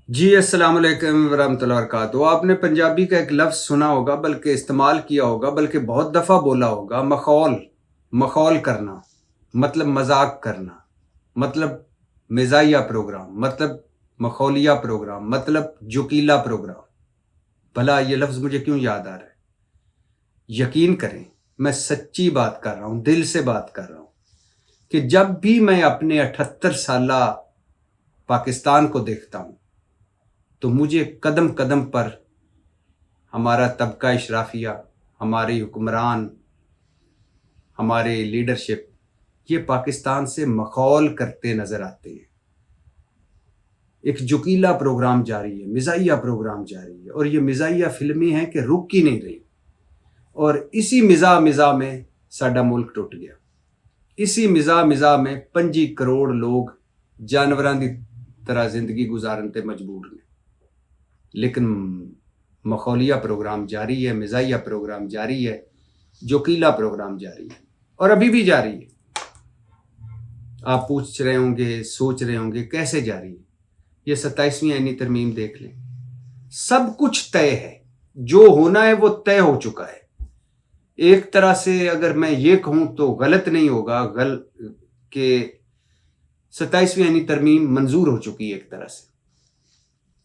جی السلام علیکم ورحمۃ اللہ وبرکاتہ۔ آپ نے پنجابی کا ایک لفظ سنا ہوگا، بلکہ استعمال کیا ہوگا، بلکہ بہت دفعہ بولا ہوگا، مخول۔ مخول کرنا مطلب مذاق کرنا، مطلب مزاحیہ پروگرام، مطلب مخولیہ پروگرام، مطلب جوکیلا پروگرام۔ بھلا یہ لفظ مجھے کیوں یاد آ رہا ہے؟ یقین کریں، میں سچی بات کر رہا ہوں، دل سے بات کر رہا ہوں کہ جب بھی میں اپنے 78 سالہ پاکستان کو دیکھتا ہوں تو مجھے قدم قدم پر ہمارا طبقہ اشرافیہ، ہمارے حکمران، ہمارے لیڈرشپ، یہ پاکستان سے مخول کرتے نظر آتے ہیں۔ ایک جوکیلا پروگرام جاری ہے، مزاحیہ پروگرام جاری ہے، اور یہ مزاحیہ فلمیں ہیں کہ رک ہی نہیں رہی۔ اور اسی مزاح میں ساڈا ملک ٹوٹ گیا۔ اسی مزاح میں 25 کروڑ لوگ جانوراں دی طرح زندگی گزارن تے مجبور نے۔ لیکن مخولیہ پروگرام جاری ہے، مزاحیہ پروگرام جاری ہے، جوکیلا پروگرام جاری ہے، اور ابھی بھی جاری ہے۔ آپ پوچھ رہے ہوں گے، سوچ رہے ہوں گے کیسے جاری ہے؟ یہ 27ویں آئینی ترمیم دیکھ لیں، سب کچھ طے ہے، جو ہونا ہے وہ طے ہو چکا ہے۔ ایک طرح سے اگر میں یہ کہوں تو غلط نہیں ہوگا کہ 27ویں آئینی ترمیم منظور ہو چکی ہے ایک طرح سے،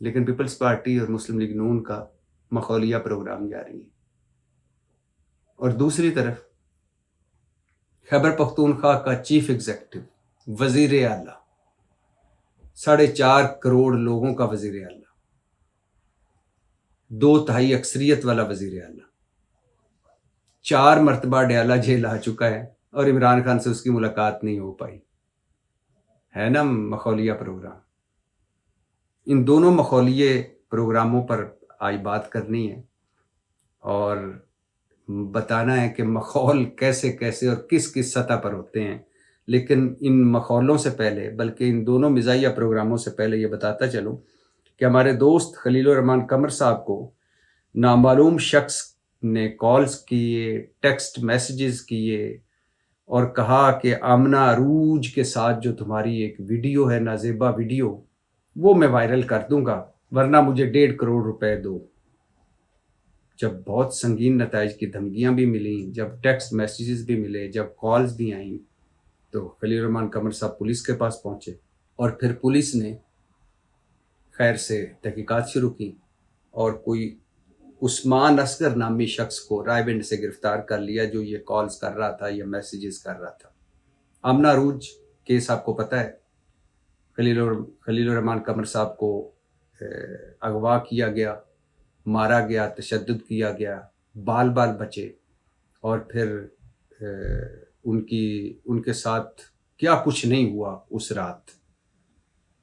لیکن پیپلز پارٹی اور مسلم لیگ نون کا مخولیہ پروگرام جاری ہے۔ اور دوسری طرف خیبر پختونخوا کا چیف ایگزیکٹو، وزیر اعلیٰ، 4.5 کروڑ لوگوں کا وزیر اعلیٰ، 2/3 اکثریت والا وزیر اعلیٰ، 4 مرتبہ ڈیالہ جیل آ چکا ہے، اور عمران خان سے اس کی ملاقات نہیں ہو پائی ہے نا مخولیہ پروگرام۔ ان دونوں مخولیے پروگراموں پر آج بات کرنی ہے اور بتانا ہے کہ مخول کیسے کیسے اور کس کس سطح پر ہوتے ہیں۔ لیکن ان مخولوں سے پہلے، بلکہ ان دونوں مزاحیہ پروگراموں سے پہلے یہ بتاتا چلوں کہ ہمارے دوست خلیل الرحمان قمر صاحب کو نامعلوم شخص نے کالز کیے، ٹیکسٹ میسیجز کیے، اور کہا کہ آمنہ عروج کے ساتھ جو تمہاری ایک ویڈیو ہے، نازیبا ویڈیو، وہ میں وائرل کر دوں گا، ورنہ مجھے 1.5 کروڑ روپے دو۔ جب بہت سنگین نتائج کی دھمکیاں بھی ملیں، جب ٹیکسٹ میسیجز بھی ملے، جب کالز بھی آئیں، تو خلیل الرحمان قمر صاحب پولیس کے پاس پہنچے، اور پھر پولیس نے خیر سے تحقیقات شروع کی، اور کوئی عثمان اصغر نامی شخص کو رائے بند سے گرفتار کر لیا، جو یہ کالز کر رہا تھا یا میسیجز کر رہا تھا۔ آمنہ عروج کیس آپ کو پتہ ہے، خلیل الرحمان قمر صاحب کو اغوا کیا گیا، مارا گیا، تشدد کیا گیا، بال بچے، اور پھر ان کے ساتھ کیا کچھ نہیں ہوا اس رات،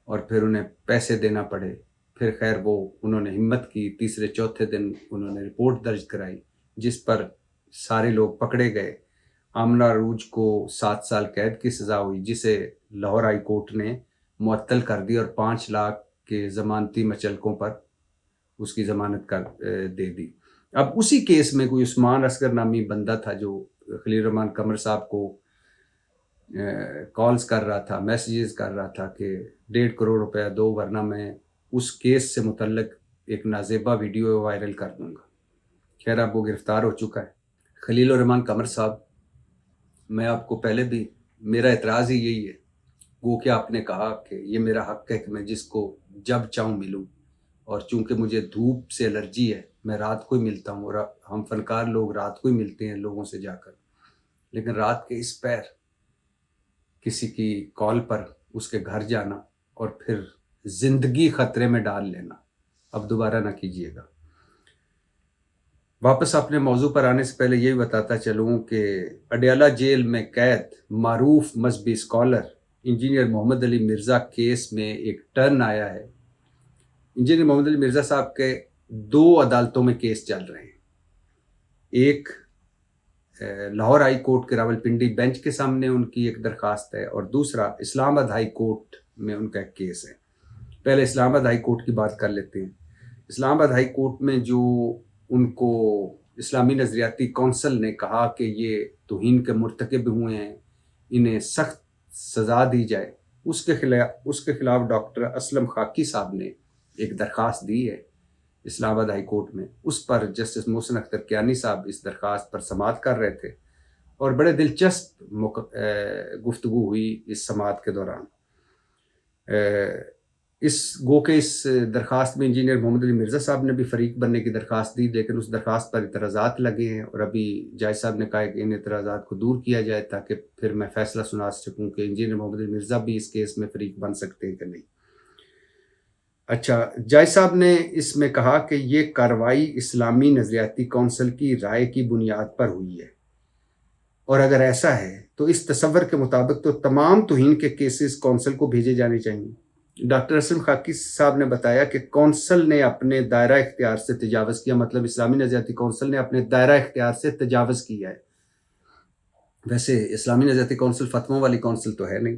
اور پھر انہیں پیسے دینا پڑے۔ پھر خیر انہوں نے ہمت کی، تیسرے چوتھے دن انہوں نے رپورٹ درج کرائی، جس پر سارے لوگ پکڑے گئے۔ آمنہ عروج کو 7 سال قید کی سزا ہوئی، جسے لاہور ہائی کورٹ نے معطل کر دی، اور 5 لاکھ کے ضمانتی مچلقوں پر اس کی ضمانت دے دی۔ اب اسی کیس میں کوئی عثمان اصغر نامی بندہ تھا، جو خلیل الرحمان قمر صاحب کو کالز کر رہا تھا، میسیجز کر رہا تھا کہ 1.5 کروڑ روپے دو، ورنہ میں اس کیس سے متعلق ایک نازیبا ویڈیو وائرل کر دوں گا۔ خیر اب وہ گرفتار ہو چکا ہے۔ خلیل الرحمان قمر صاحب، میں آپ کو پہلے بھی، میرا اعتراض ہی یہی ہے، وہ کہ آپ نے کہا کہ یہ میرا حق ہے کہ میں جس کو جب چاہوں ملوں، اور چونکہ مجھے دھوپ سے الرجی ہے، میں رات کو ہی ملتا ہوں، اور ہم فنکار لوگ رات کو ہی ملتے ہیں لوگوں سے جا کر، لیکن رات کے اس پیر کسی کی کال پر اس کے گھر جانا اور پھر زندگی خطرے میں ڈال لینا، اب دوبارہ نہ کیجیے گا۔ واپس اپنے موضوع پر آنے سے پہلے یہی بتاتا چلوں کہ اڈیالہ جیل میں قید معروف مذہبی اسکالر انجینئر محمد علی مرزا کیس میں ایک ٹرن آیا ہے۔ انجینئر محمد علی مرزا صاحب کے 2 عدالتوں میں کیس چل رہے ہیں، ایک لاہور ہائی کورٹ کے راولپنڈی بینچ کے سامنے ان کی ایک درخواست ہے، اور دوسرا اسلام آباد ہائی کورٹ میں ان کا ایک کیس ہے۔ پہلے اسلام آباد ہائی کورٹ کی بات کر لیتے ہیں۔ اسلام آباد ہائی کورٹ میں جو ان کو اسلامی نظریاتی کونسل نے کہا کہ یہ توہین کے مرتکب ہوئے ہیں، انہیں سخت سزا دی جائے، اس کے خلاف ڈاکٹر اسلم خاکی صاحب نے ایک درخواست دی ہے اسلام آباد ہائی کورٹ میں. اس پر جسٹس محسن اختر کیانی صاحب اس درخواست پر سماعت کر رہے تھے اور بڑے دلچسپ گفتگو ہوئی اس سماعت کے دوران. اس درخواست میں انجینئر محمد علی مرزا صاحب نے بھی فریق بننے کی درخواست دی، لیکن اس درخواست پر اعتراضات لگے ہیں اور ابھی جج صاحب نے کہا کہ ان اعتراضات کو دور کیا جائے تاکہ پھر میں فیصلہ سنا سکوں کہ انجینئر محمد علی مرزا بھی اس کیس میں فریق بن سکتے ہیں کہ نہیں. اچھا، جج صاحب نے اس میں کہا کہ یہ کارروائی اسلامی نظریاتی کونسل کی رائے کی بنیاد پر ہوئی ہے، اور اگر ایسا ہے تو اس تصور کے مطابق تو تمام توہین کے کیسز کونسل کو بھیجے جانے چاہیے. ڈاکٹر اسلم خاکی صاحب نے بتایا کہ کونسل نے اپنے دائرہ اختیار سے تجاوز کیا، مطلب اسلامی نظریاتی کونسل نے اپنے دائرہ اختیار سے تجاوز کیا ہے. ویسے اسلامی نظریاتی کونسل فتووں والی کونسل تو ہے نہیں.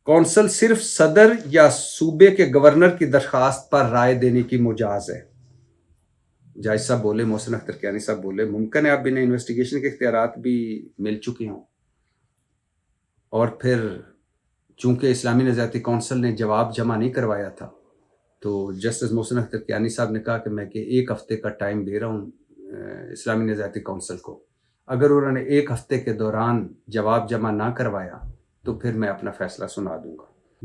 کونسل صرف صدر یا صوبے کے گورنر کی درخواست پر رائے دینے کی مجاز ہے. جج صاحب بولے، محسن اختر کیانی صاحب بولے، ممکن ہے اب انہیں انویسٹیگیشن کے اختیارات بھی مل چکے ہوں، اور پھر چونکہ اسلامی نظریاتی کونسل نے جواب جمع نہیں کروایا تھا تو جسٹس محسن اختر کیانی صاحب نے کہا کہ میں کہ 1 ہفتے کا ٹائم دے رہا ہوں اسلامی نظریاتی کونسل کو، اگر انہوں نے 1 ہفتے کے دوران جواب جمع نہ کروایا تو پھر میں اپنا فیصلہ سنا دوں گا.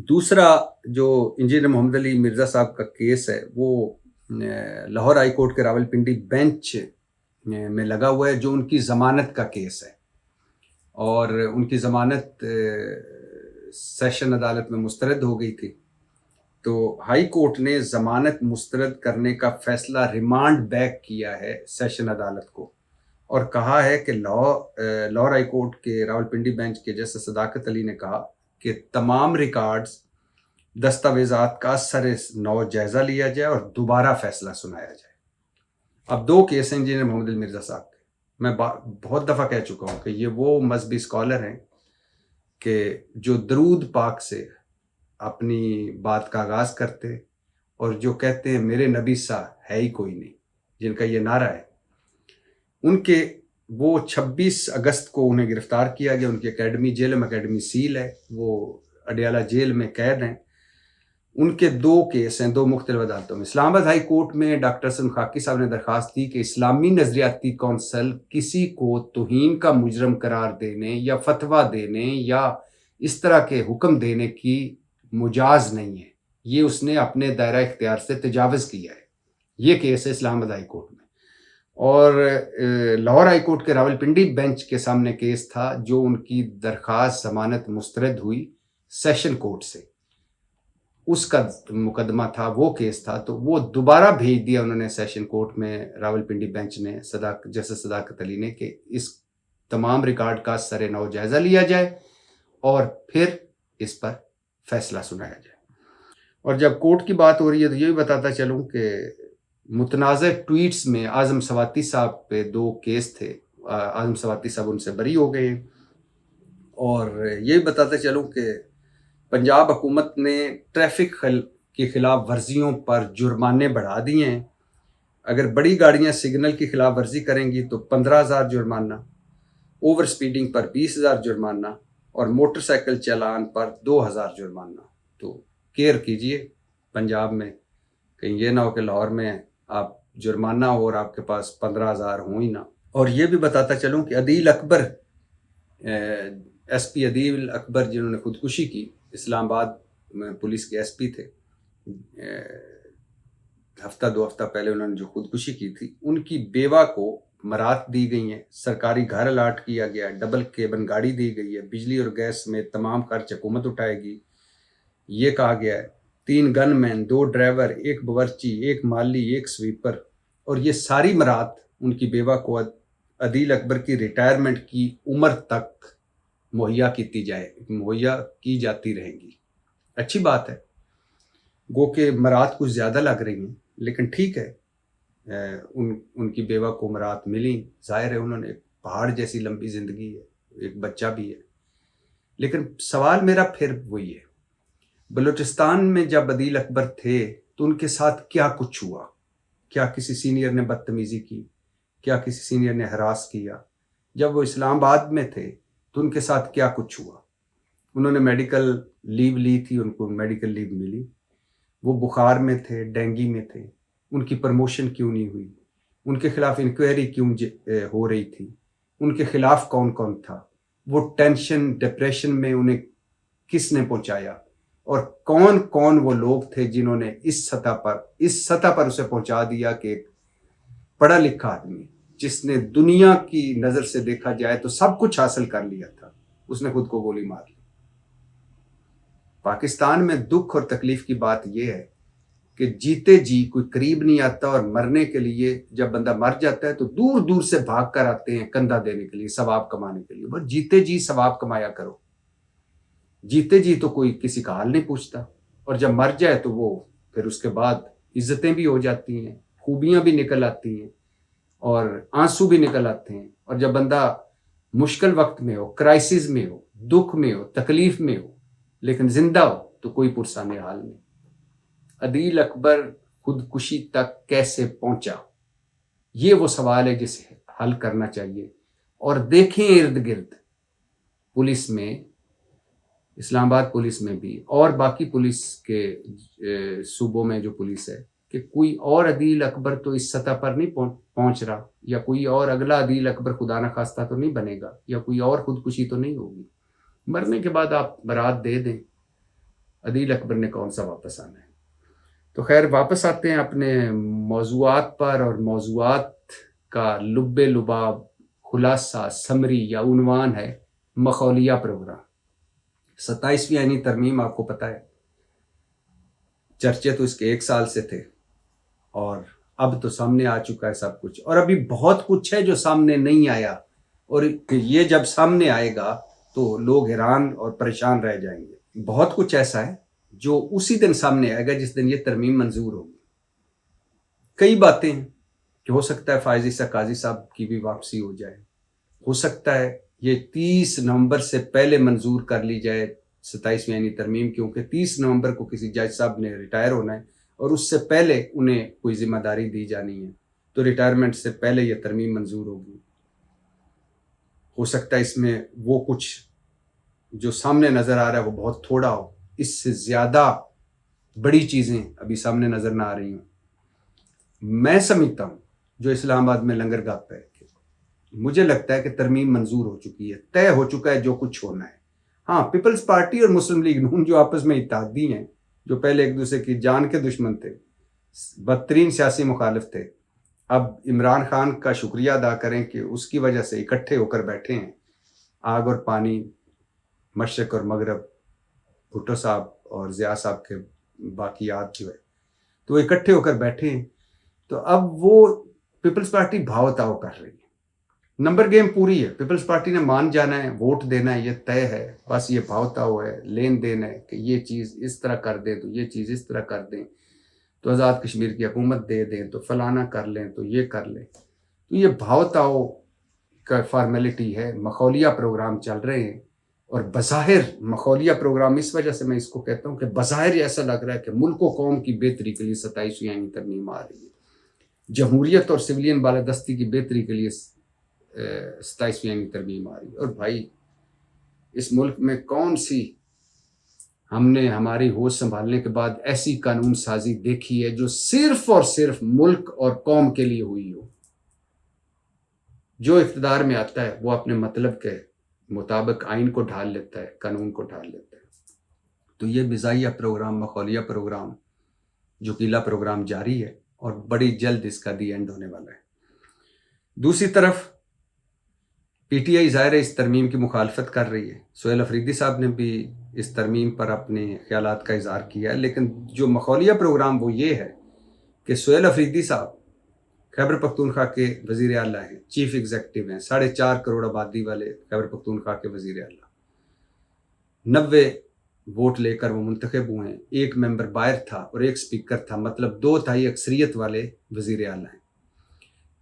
دوسرا جو انجینئر محمد علی مرزا صاحب کا کیس ہے وہ لاہور ہائی کورٹ کے راول پنڈی بینچ میں لگا ہوا ہے، جو ان کی ضمانت کا کیس ہے، اور ان کی ضمانت سیشن عدالت میں مسترد ہو گئی تھی. تو ہائی کورٹ نے ضمانت مسترد کرنے کا فیصلہ ریمانڈ بیک کیا ہے سیشن عدالت کو، اور کہا ہے کہ لاہور ہائی کورٹ کے راول پنڈی بینچ کے جسٹس صداقت علی نے کہا کہ تمام ریکارڈز دستاویزات کا سر نو جائزہ لیا جائے اور دوبارہ فیصلہ سنایا جائے. اب 2 کیس ہیں انجینئر محمد علی مرزا صاحب کے. میں بہت دفعہ کہہ چکا ہوں کہ یہ وہ مذہبی اسکالر ہیں کہ جو درود پاک سے اپنی بات کا آغاز کرتے اور جو کہتے ہیں میرے نبی سا ہے ہی کوئی نہیں، جن کا یہ نعرہ ہے. ان کے وہ 26 اگست کو انہیں گرفتار کیا گیا. ان کی اکیڈمی جیلم اکیڈمی سیل ہے، وہ اڈیالہ جیل میں قید ہیں. ان کے 2 کیس ہیں 2 مختلف عدالتوں میں. اسلام آباد ہائی کورٹ میں ڈاکٹر اسلم خاکی صاحب نے درخواست دی کہ اسلامی نظریاتی کونسل کسی کو توہین کا مجرم قرار دینے یا فتویٰ دینے یا اس طرح کے حکم دینے کی مجاز نہیں ہے، یہ اس نے اپنے دائرہ اختیار سے تجاوز کیا ہے. یہ کیس ہے اسلام آباد ہائی کورٹ میں. اور لاہور ہائی کورٹ کے راول پنڈی بینچ کے سامنے کیس تھا جو ان کی درخواست ضمانت مسترد ہوئی سیشن کورٹ سے، اس کا مقدمہ تھا، وہ کیس تھا. تو وہ دوبارہ بھیج دیا انہوں نے سیشن کورٹ میں راول پنڈی بینچ نے جسٹس صداقت علی نے کہ اس تمام ریکارڈ کا سر نو جائزہ لیا جائے اور پھر اس پر فیصلہ سنایا جائے. اور جب کورٹ کی بات ہو رہی ہے تو یہ بھی بتاتا چلوں کہ متنازع ٹویٹس میں اعظم سواتی صاحب پہ 2 کیس تھے. اعظم سواتی صاحب ان سے بری ہو گئے ہیں. اور یہ بھی بتاتا چلوں کہ پنجاب حکومت نے ٹریفک کی خلاف ورزیوں پر جرمانے بڑھا دیے ہیں. اگر بڑی گاڑیاں سگنل کی خلاف ورزی کریں گی تو 15,000 جرمانہ، اوور سپیڈنگ پر 20,000 جرمانہ اور موٹر سائیکل چلان پر 2,000 جرمانہ. تو کیئر کیجئے پنجاب میں، کہیں یہ نہ ہو کہ لاہور میں آپ جرمانہ ہو اور آپ کے پاس 15,000 ہوں ہی نہ. اور یہ بھی بتاتا چلوں کہ عدیل اکبر، ایس پی عدیل اکبر جنہوں نے خودکشی کی، اسلام آباد میں پولیس کے ایس پی تھے، ہفتہ 2 ہفتہ پہلے انہوں نے جو خودکشی کی تھی، ان کی بیوہ کو مرات دی گئی ہیں، سرکاری گھر الاٹ کیا گیا، ڈبل کیبن گاڑی دی گئی ہے، بجلی اور گیس میں تمام خرچ حکومت اٹھائے گی. یہ کہا گیا ہے 3 گن مین، 2 ڈرائیور، 1 باورچی، 1 مالی، 1 سویپر، اور یہ ساری مرات ان کی بیوہ کو عدیل اکبر کی ریٹائرمنٹ کی عمر تک مہیا کی جاتی رہیں گی. اچھی بات ہے، گو کہ مرات کچھ زیادہ لگ رہی ہیں، لیکن ٹھیک ہے، ان کی بیوہ کو مرات ملی. ظاہر ہے انہوں نے ایک پہاڑ جیسی لمبی زندگی ہے، ایک بچہ بھی ہے. لیکن سوال میرا پھر وہی ہے، بلوچستان میں جب عدیل اکبر تھے تو ان کے ساتھ کیا کچھ ہوا؟ کیا کسی سینئر نے بدتمیزی کی؟ کیا کسی سینئر نے ہراس کیا؟ جب وہ اسلام آباد میں تھے تو ان کے ساتھ کیا کچھ ہوا؟ انہوں نے میڈیکل لیو لی تھی، ان کو میڈیکل لیو ملی. وہ بخار میں تھے، ڈینگی میں تھے، ان کی پروموشن کیوں نہیں ہوئی، ان کے خلاف انکوائری کیوں ہو رہی تھی، ان کے خلاف کون کون تھا، وہ ٹینشن ڈپریشن میں انہیں کس نے پہنچایا، اور کون کون وہ لوگ تھے جنہوں نے اس سطح پر اسے پہنچا دیا کہ ایک پڑھا لکھا آدمی جس نے دنیا کی نظر سے دیکھا جائے تو سب کچھ حاصل کر لیا تھا، اس نے خود کو گولی مار لی۔ پاکستان میں دکھ اور تکلیف کی بات یہ ہے کہ جیتے جی کوئی قریب نہیں آتا، اور مرنے کے لیے جب بندہ مر جاتا ہے تو دور دور سے بھاگ کر آتے ہیں کندھا دینے کے لیے، ثواب کمانے کے لیے۔ بس جیتے جی ثواب کمایا کرو، جیتے جی تو کوئی کسی کا حال نہیں پوچھتا، اور جب مر جائے تو وہ پھر اس کے بعد عزتیں بھی ہو جاتی ہیں، خوبیاں بھی نکل آتی ہیں، اور آنسو بھی نکل آتے ہیں، اور جب بندہ مشکل وقت میں ہو، کرائسس میں ہو، دکھ میں ہو، تکلیف میں ہو، لیکن زندہ ہو تو کوئی پرسان حال نہیں۔ عدیل اکبر خودکشی تک کیسے پہنچا، یہ وہ سوال ہے جسے حل کرنا چاہیے۔ اور دیکھیں ارد گرد پولیس میں، اسلام آباد پولیس میں بھی اور باقی پولیس کے صوبوں میں جو پولیس ہے، کہ کوئی اور عدیل اکبر تو اس سطح پر نہیں پہنچ رہا، یا کوئی اور اگلا عدیل اکبر خدا نخواستہ تو نہیں بنے گا، یا کوئی اور خودکشی تو نہیں ہوگی۔ مرنے کے بعد آپ برات دے دیں، عدیل اکبر نے کون سا واپس آنا ہے۔ تو خیر، واپس آتے ہیں اپنے موضوعات پر، اور موضوعات کا لب لباب، خلاصہ، سمری یا عنوان ہے مخولیہ پروگرام۔ 27ویں آئینی ترمیم آپ کو پتہ ہے، چرچے تو اس کے 1 سال سے تھے، اور اب تو سامنے آ چکا ہے سب کچھ، اور ابھی بہت کچھ ہے جو سامنے نہیں آیا، اور یہ جب سامنے آئے گا تو لوگ حیران اور پریشان رہ جائیں گے۔ بہت کچھ ایسا ہے جو اسی دن سامنے آئے گا جس دن یہ ترمیم منظور ہوگی۔ کئی باتیں ہیں کہ ہو سکتا ہے فائز عیسیٰ قاضی صاحب کی بھی واپسی ہو جائے، ہو سکتا ہے یہ 30 نومبر سے پہلے منظور کر لی جائے 27ویں آئینی ترمیم، کیونکہ 30 نومبر کو کسی جج صاحب نے ریٹائر ہونا ہے، اور اس سے پہلے انہیں کوئی ذمہ داری دی جانی ہے، تو ریٹائرمنٹ سے پہلے یہ ترمیم منظور ہوگی۔ ہو سکتا ہے اس میں وہ کچھ جو سامنے نظر آ رہا ہے وہ بہت تھوڑا ہو، اس سے زیادہ بڑی چیزیں ابھی سامنے نظر نہ آ رہی ہوں۔ میں سمجھتا ہوں جو اسلام آباد میں لنگر گاہ پہ، مجھے لگتا ہے کہ ترمیم منظور ہو چکی ہے، طے ہو چکا ہے جو کچھ ہونا ہے۔ ہاں، پیپلز پارٹی اور مسلم لیگ نون جو آپس میں اتحادی ہیں، جو پہلے ایک دوسرے کی جان کے دشمن تھے، بدترین سیاسی مخالف تھے، اب عمران خان کا شکریہ ادا کریں کہ اس کی وجہ سے اکٹھے ہو کر بیٹھے ہیں، آگ اور پانی، مشرق اور مغرب، بھٹو صاحب اور ضیاء صاحب کے باقیات جو ہے، تو وہ اکٹھے ہو کر بیٹھے ہیں۔ تو اب وہ پیپلز پارٹی بھاؤ تاؤ کر رہی ہے، نمبر گیم پوری ہے، پیپلز پارٹی نے مان جانا ہے، ووٹ دینا ہے، یہ طے ہے، بس یہ بھاؤ تاؤ ہے، لین دین ہے کہ یہ چیز اس طرح کر دیں تو یہ چیز اس طرح کر دیں، تو آزاد کشمیر کی حکومت دے دیں تو فلانا کر لیں تو یہ کر لیں۔ تو یہ بھاؤ تاؤ کا فارمیلٹی ہے، مخولیہ پروگرام چل رہے ہیں، اور بظاہر مخولیہ پروگرام، اس وجہ سے میں اس کو کہتا ہوں کہ بظاہر ایسا لگ رہا ہے کہ ملک و قوم کی بہتری کے لیے 27ویں آئینی ترمیم آ رہی ہے، جمہوریت اور سویلین بالادستی کی بہتری کے لیے 27ویں آئینی ترمیم آ رہی ہے۔ اور بھائی، اس ملک میں کون سی ہم نے ہماری ہوش سنبھالنے کے بعد ایسی قانون سازی دیکھی ہے جو صرف اور صرف ملک اور قوم کے لیے ہوئی ہو؟ جو اقتدار میں آتا ہے وہ اپنے مطلب کے مطابق آئین کو ڈھال لیتا ہے، قانون کو ڈھال لیتا ہے۔ تو یہ مزاحیہ پروگرام، مخولیہ پروگرام، جوکیلا پروگرام جاری ہے، اور بڑی جلد اس کا دی اینڈ ہونے والا ہے۔ دوسری طرف پی ٹی آئی ظاہر ہے اس ترمیم کی مخالفت کر رہی ہے، سہیل افریدی صاحب نے بھی اس ترمیم پر اپنے خیالات کا اظہار کیا ہے، لیکن جو مخولیہ پروگرام وہ یہ ہے کہ سہیل افریدی صاحب خیبر پختونخوا کے وزیر اعلیٰ ہیں، چیف ایگزیکٹو ہیں، 4.5 کروڑ آبادی والے خیبر پختونخوا کے وزیر اعلیٰ، 90 ووٹ لے کر وہ منتخب ہوئے ہیں، 1 ممبر باہر تھا اور 1 اسپیکر تھا، مطلب 2/3 اکثریت والے وزیر اعلیٰ ہیں۔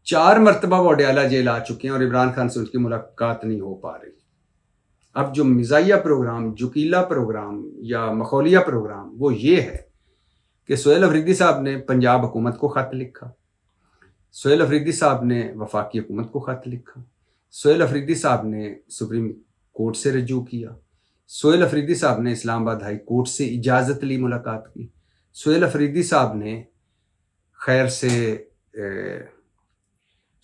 4 مرتبہ وہ اڈیالہ جیل آ چکے ہیں، اور عمران خان سے ان کی ملاقات نہیں ہو پا رہی۔ اب جو مزاحیہ پروگرام، جوکیلا پروگرام یا مخولیہ پروگرام وہ یہ ہے کہ سہیل افریدی صاحب نے پنجاب حکومت کو خط لکھا، سہیل افریدی صاحب نے وفاقی حکومت کو خط لکھا، سہیل افریدی صاحب نے سپریم کورٹ سے رجوع کیا، سہیل افریدی صاحب نے اسلام آباد ہائی کورٹ سے اجازت لی ملاقات کی، سہیل افریدی صاحب نے خیر سے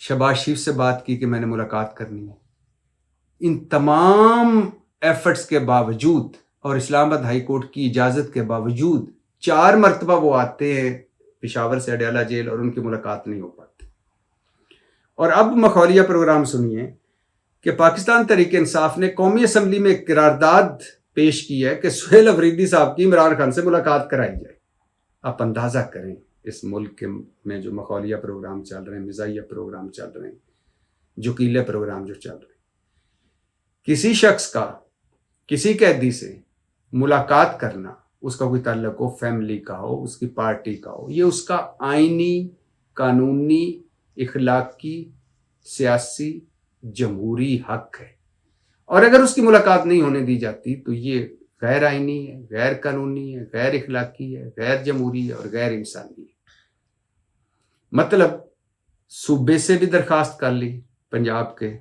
شہباز شریف سے بات کی کہ میں نے ملاقات کرنی ہے. ان تمام ایفرٹس کے باوجود اور اسلام آباد ہائی کورٹ کی اجازت کے باوجود 4 مرتبہ وہ آتے ہیں پشاور سے اڈیالہ جیل اور ان کی ملاقات نہیں ہو پاتی. اور اب مخولیہ پروگرام سنیے کہ پاکستان تحریک انصاف نے قومی اسمبلی میں ایک قرارداد پیش کی ہے کہ سہیل افریدی صاحب کی عمران خان سے ملاقات کرائی جائے. آپ اندازہ کریں اس ملک میں جو مخولیہ پروگرام چل رہے ہیں، مزاحیہ پروگرام چل رہے ہیں، جکیلے پروگرام جو چل رہے ہیں، کسی شخص کا کسی قیدی سے ملاقات کرنا، اس کا کوئی تعلق ہو فیملی کا ہو، اس کی پارٹی کا ہو، یہ اس کا آئینی، قانونی، اخلاقی، سیاسی، جمہوری حق ہے. اور اگر اس کی ملاقات نہیں ہونے دی جاتی تو یہ غیر آئینی ہے، غیر قانونی ہے، غیر اخلاقی ہے، غیر جمہوری ہے اور غیر انسانی ہے. مطلب صوبے سے بھی درخواست کر لی، پنجاب کے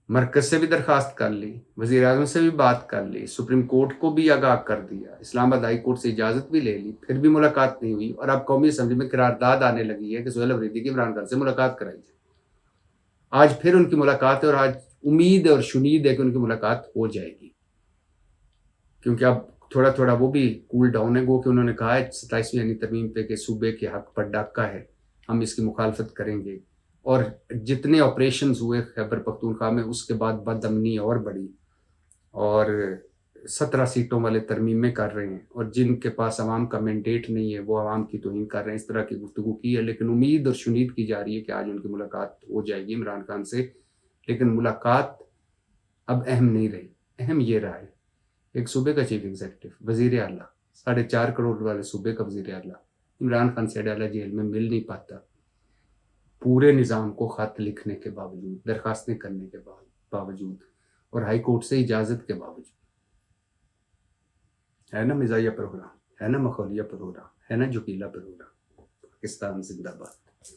مرکز سے بھی درخواست کر لی، وزیر اعظم سے بھی بات کر لی، سپریم کورٹ کو بھی آگاہ کر دیا، اسلام آباد ہائی کورٹ سے اجازت بھی لے لی، پھر بھی ملاقات نہیں ہوئی. اور اب قومی اسمبلی میں قرارداد آنے لگی ہے کہ سہیل افریدی کی عمران خان سے ملاقات کرائی جائے. آج پھر ان کی ملاقات ہے اور آج امید اور شنید ہے کہ ان کی ملاقات ہو جائے گی، کیونکہ اب تھوڑا تھوڑا وہ بھی کول ڈاؤن ہے. گو کہ انہوں نے کہا ہے 27ویں یعنی ترمیم پہ کہ صوبے کے حق پر ڈاکہ ہے، ہم اس کی مخالفت کریں گے. اور جتنے آپریشنز ہوئے خیبر پختونخوا میں، اس کے بعد بد امنی اور بڑھی، اور 17 سیٹوں والے ترمیمیں کر رہے ہیں، اور جن کے پاس عوام کا مینڈیٹ نہیں ہے وہ عوام کی توہین کر رہے ہیں. اس طرح کی گفتگو کی ہے، لیکن امید اور شنید کی جا رہی ہے کہ آج ان کی ملاقات ہو جائے گی عمران خان سے. لیکن ملاقات اب اہم نہیں رہی. اہم یہ رہا ہے ایک صوبے کا چیف ایگزیکٹو، وزیر اعلیٰ، 4.5 کروڑ والے صوبے کا وزیر اعلیٰ عمران خان سے اڈیالہ جیل میں مل نہیں پاتا، پورے نظام کو خط لکھنے کے باوجود، درخواستیں کرنے کے باوجود، اور ہائی کورٹ سے اجازت کے باوجود. ہے نا مزاحیہ پروگرام، ہے نا مخولیہ پروگرام، ہے نا جکیلا پروگرام. پاکستان زندہ باد.